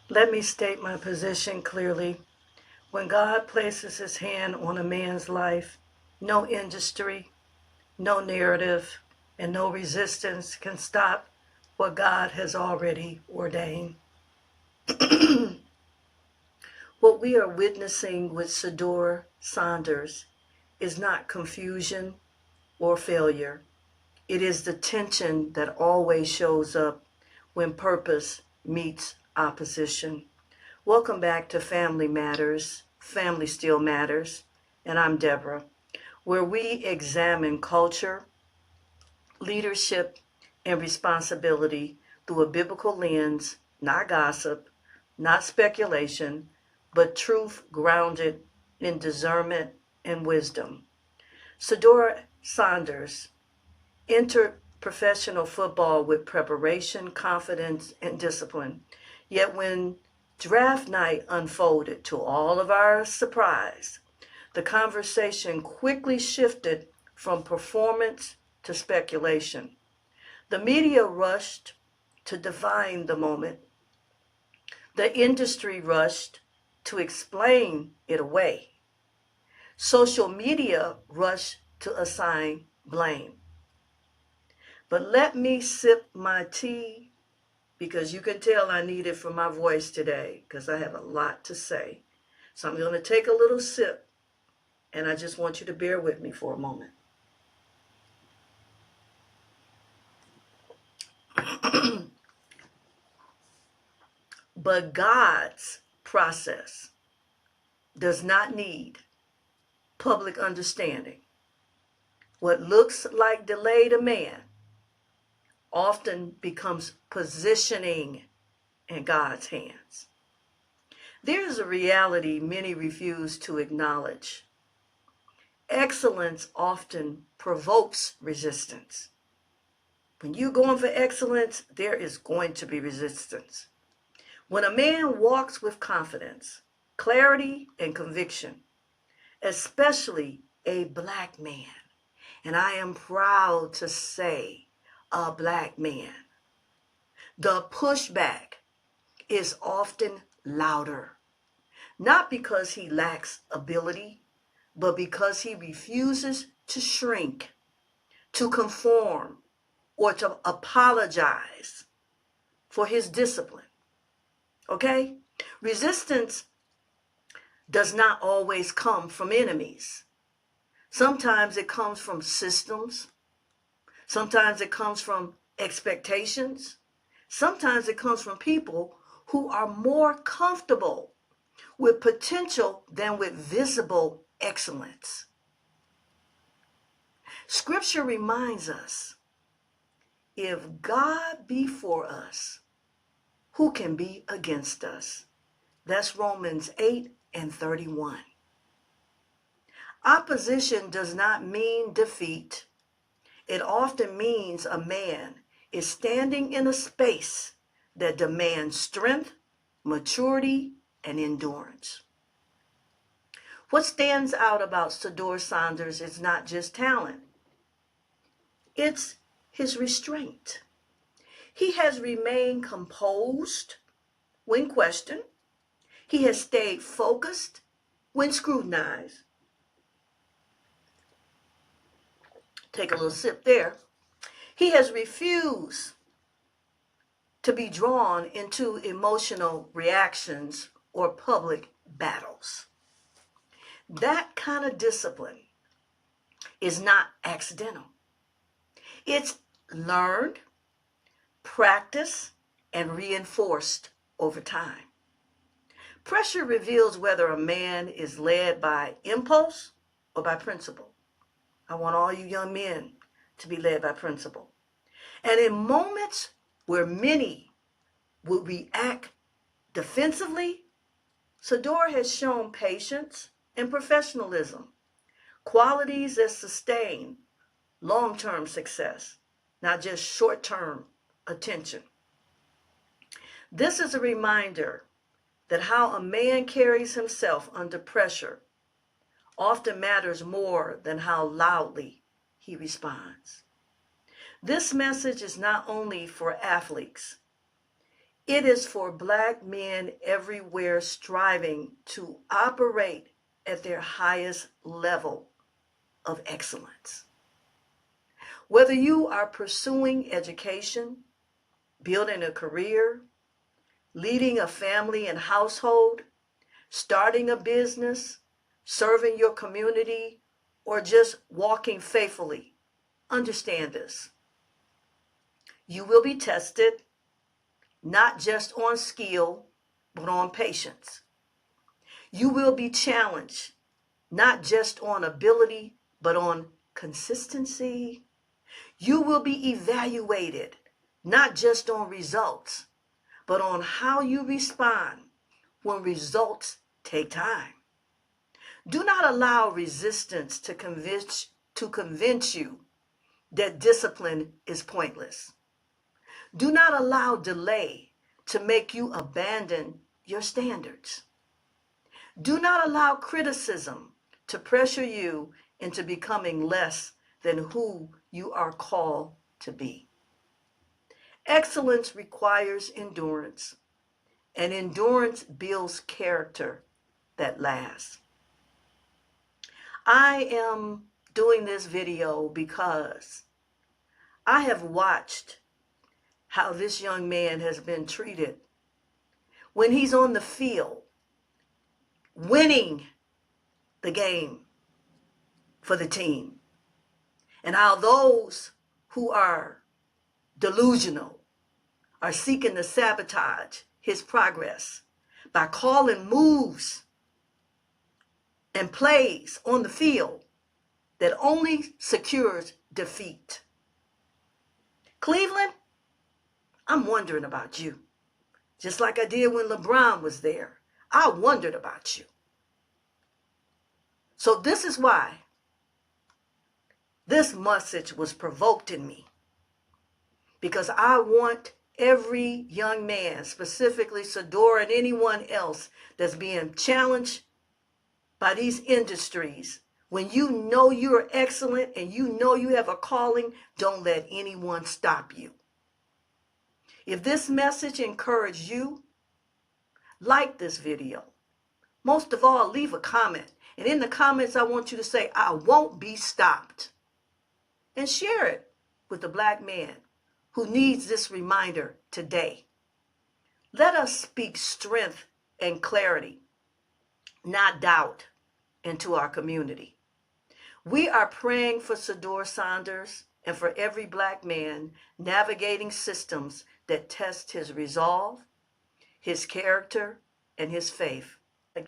Let me state my position clearly. When God places his hand on a man's life, no industry, no narrative, and no resistance can stop what God has already ordained. What we are witnessing with Shedeur Sanders is not confusion or failure. It is the tension that always shows up when purpose meets opposition. Welcome back to Family Matters, Family Still Matters, and I'm Deborah, where we examine culture, leadership, and responsibility through a biblical lens, not gossip, not speculation, but truth grounded in discernment and wisdom. Shedeur Sanders entered professional football with preparation, confidence, and discipline. Yet when draft night unfolded, to all of our surprise, the conversation quickly shifted from performance to speculation. The media rushed to define the moment. The industry rushed to explain it away. Social media rushed to assign blame. But let me sip my tea because you can tell I need it for my voice today because I have a lot to say. So I'm going to take a little sip and I just want you to bear with me for a moment. But God's process does not need public understanding. What looks like delay to man often becomes positioning in God's hands. There is a reality many refuse to acknowledge. Excellence often provokes resistance. When you're going for excellence, there is going to be resistance. When a man walks with confidence, clarity, and conviction, especially a black man, and I am proud to say a black man, the pushback is often louder, not because he lacks ability, but because he refuses to shrink, to conform, or to apologize for his discipline. Okay? Resistance does not always come from enemies. Sometimes it comes from systems. Sometimes it comes from expectations. Sometimes it comes from people who are more comfortable with potential than with visible excellence. Scripture reminds us, if God be for us, who can be against us? That's Romans 8:31. Opposition does not mean defeat. It often means a man is standing in a space that demands strength, maturity, and endurance. What stands out about Shedeur Sanders is not just talent, it's his restraint. He has remained composed when questioned. He has stayed focused when scrutinized. Take a little sip there. He has refused to be drawn into emotional reactions or public battles. That kind of discipline is not accidental. It's learned, practiced, and reinforced over time. Pressure reveals whether a man is led by impulse or by principle. I want all you young men to be led by principle. And in moments where many would react defensively, Shedeur has shown patience and professionalism, qualities that sustain long-term success, not just short-term attention. This is a reminder that how a man carries himself under pressure often matters more than how loudly he responds. This message is not only for athletes, It is for Black men everywhere striving to operate at their highest level of excellence. Whether you are pursuing education, building a career, leading a family and household, starting a business, serving your community, or just walking faithfully, understand this. You will be tested, not just on skill, but on patience. You will be challenged, not just on ability, but on consistency. You will be evaluated, not just on results, but on how you respond when results take time. Do not allow resistance to convince you that discipline is pointless. Do not allow delay to make you abandon your standards. Do not allow criticism to pressure you into becoming less than who you are called to be. Excellence requires endurance, and endurance builds character that lasts. I am doing this video because I have watched how this young man has been treated when he's on the field, winning the game for the team, and how those who are delusional are seeking to sabotage his progress by calling moves and plays on the field that only secures defeat. Cleveland, I'm wondering about you. Just like I did when LeBron was there. I wondered about you. So this is why this message was provoked in me. Because I want every young man, specifically Shedeur and anyone else that's being challenged by these industries, when you know you're excellent and you know you have a calling, don't let anyone stop you. If this message encouraged you, like this video. Most of all, leave a comment. And in the comments, I want you to say, I won't be stopped. And share it with the Black man who needs this reminder today. Let us speak strength and clarity, not doubt, into our community. We are praying for Shedeur Sanders and for every Black man navigating systems that test his resolve, his character, and his faith.